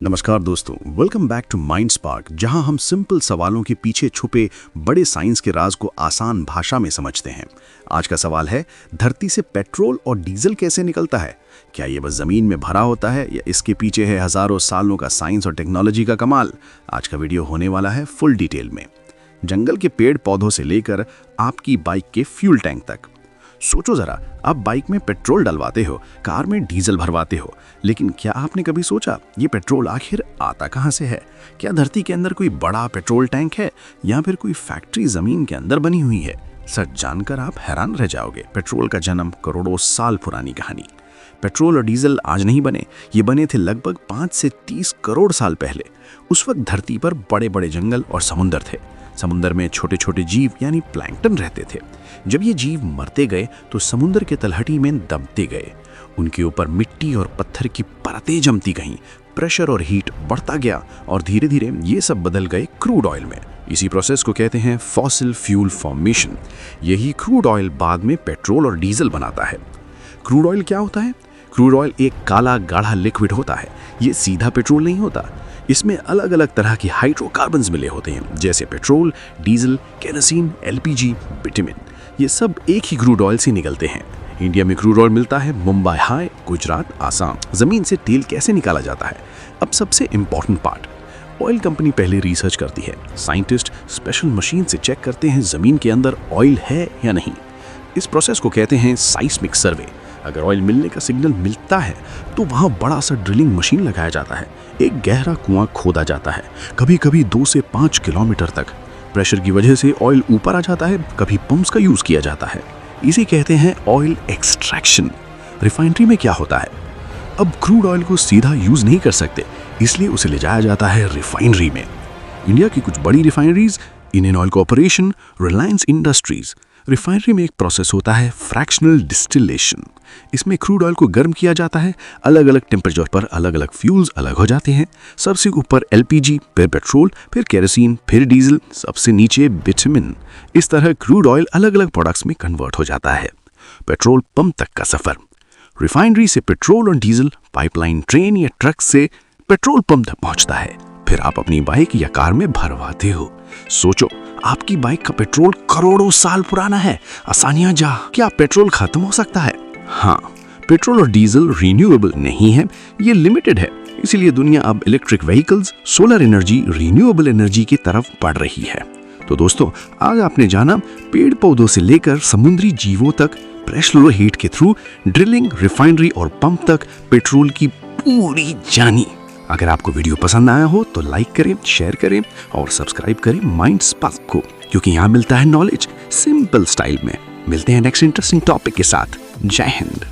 नमस्कार दोस्तों, welcome back to Mind Spark, जहां हम सिंपल सवालों के पीछे छुपे बड़े साइंस के राज को आसान भाषा में समझते हैं। आज का सवाल है, धरती से पेट्रोल और डीजल कैसे निकलता है? क्या ये बस जमीन में भरा होता है या इसके पीछे है हजारों सालों का साइंस और टेक्नोलॉजी का कमाल? आज का वीडियो होने वाला है फुल डिटेल में, जंगल के पेड़ पौधों से लेकर आपकी बाइक के फ्यूल टैंक तक। सोचो जरा, आप बाइक में पेट्रोल डलवाते हो, कार में डीजल भरवाते हो, लेकिन क्या आपने कभी सोचा ये पेट्रोल आखिर आता कहाँ से है? क्या धरती के अंदर कोई बड़ा पेट्रोल टैंक है या फिर कोई फैक्ट्री जमीन के अंदर बनी हुई है? सच जानकर आप हैरान रह जाओगे। पेट्रोल का जन्म करोड़ों साल पुरानी कहानी। पेट्रोल और डीजल आज नहीं बने, ये बने थे लगभग 5 से 30 करोड़ साल पहले। उस वक्त धरती पर बड़े बड़े जंगल और समुद्र थे। समुद्र में छोटे छोटे जीव यानी प्लैंकटन रहते थे। जब ये जीव मरते गए तो समुद्र के तलहटी में दबते गए। उनके ऊपर मिट्टी और पत्थर की परतें जमती गईं, प्रेशर और हीट बढ़ता गया और धीरे धीरे ये सब बदल गए क्रूड ऑयल में। इसी प्रोसेस को कहते हैं फॉसिल फ्यूल फॉर्मेशन। यही क्रूड ऑयल बाद में पेट्रोल और डीजल बनाता है। क्रूड ऑयल क्या होता है? क्रूड ऑयल एक काला गाढ़ा लिक्विड होता है। ये सीधा पेट्रोल नहीं होता। इसमें अलग अलग तरह के हाइड्रोकार्बन्स मिले होते हैं, जैसे petrol, diesel, kerosene, LPG, bitumen. ये सब एक ही क्रूड ऑयल से निकलते हैं। इंडिया में क्रूड ऑयल मिलता है मुंबई हाई, गुजरात, आसाम। जमीन से तेल कैसे निकाला जाता है? अब सबसे इंपॉर्टेंट पार्ट, ऑयल कंपनी पहले रिसर्च करती है। साइंटिस्ट स्पेशल मशीन से चेक करते हैं जमीन के अंदर ऑयल है या नहीं। इस प्रोसेस को कहते हैं साइस्मिक सर्वे। अगर ऑयल मिलने का सिग्नल मिलता है तो वहाँ बड़ा सा ड्रिलिंग मशीन लगाया जाता है। एक गहरा कुआं खोदा जाता है, कभी कभी 2 से 5 किलोमीटर तक। प्रेशर की वजह से ऑयल ऊपर आ जाता है, कभी पंप्स का यूज किया जाता है। इसे कहते हैं ऑयल एक्सट्रैक्शन। रिफाइनरी में क्या होता है? अब क्रूड ऑयल को सीधा यूज नहीं कर सकते, इसलिए उसे ले जाया जाता है रिफाइनरी में। इंडिया की कुछ बड़ी refineries, Indian oil corporation, Reliance industries. Refinery में एक प्रोसेस होता है फ्रैक्शनल डिस्टिलेशन। इसमें क्रूड ऑयल को गर्म किया जाता है। अलग अलग टेम्परेचर पर अलग अलग फ्यूल्स अलग हो जाते हैं। सबसे ऊपर एलपीजी, फिर पेट्रोल, फिर केरोसिन, फिर डीजल, सबसे नीचे बिटुमेन। इस तरह क्रूड ऑयल अलग अलग प्रोडक्ट्स में कन्वर्ट हो जाता है। पेट्रोल पंप तक का सफर, रिफाइनरी से पेट्रोल और डीजल पाइपलाइन, ट्रेन या ट्रक से पेट्रोल पंप तक पहुंचता है। फिर आप अपनी बाइक या कार में भरवाते हो। सोचो, आपकी बाइक का पेट्रोल करोड़ों साल पुराना है। आसानियां जा, क्या पेट्रोल खत्म हो सकता है? हाँ, पेट्रोल और डीजल रिन्यूएबल नहीं है, ये लिमिटेड है। इसीलिए दुनिया अब electric vehicles, solar energy, renewable energy की तरफ बढ़ रही है। तो दोस्तों, आज आपने जाना पेड़ पौधों से लेकर समुद्री जीवों तक, प्रेशर और हीट के थ्रू ड्रिलिंग, रिफाइनरी और पंप तक पेट्रोल की पूरी जानी। अगर आपको वीडियो पसंद आया हो तो लाइक करें, शेयर करें और सब्सक्राइब करें माइंड स्पार्क को, क्योंकि यहाँ मिलता है नॉलेज सिंपल स्टाइल में। मिलते हैं नेक्स्ट इंटरेस्टिंग टॉपिक के साथ। जय हिंद।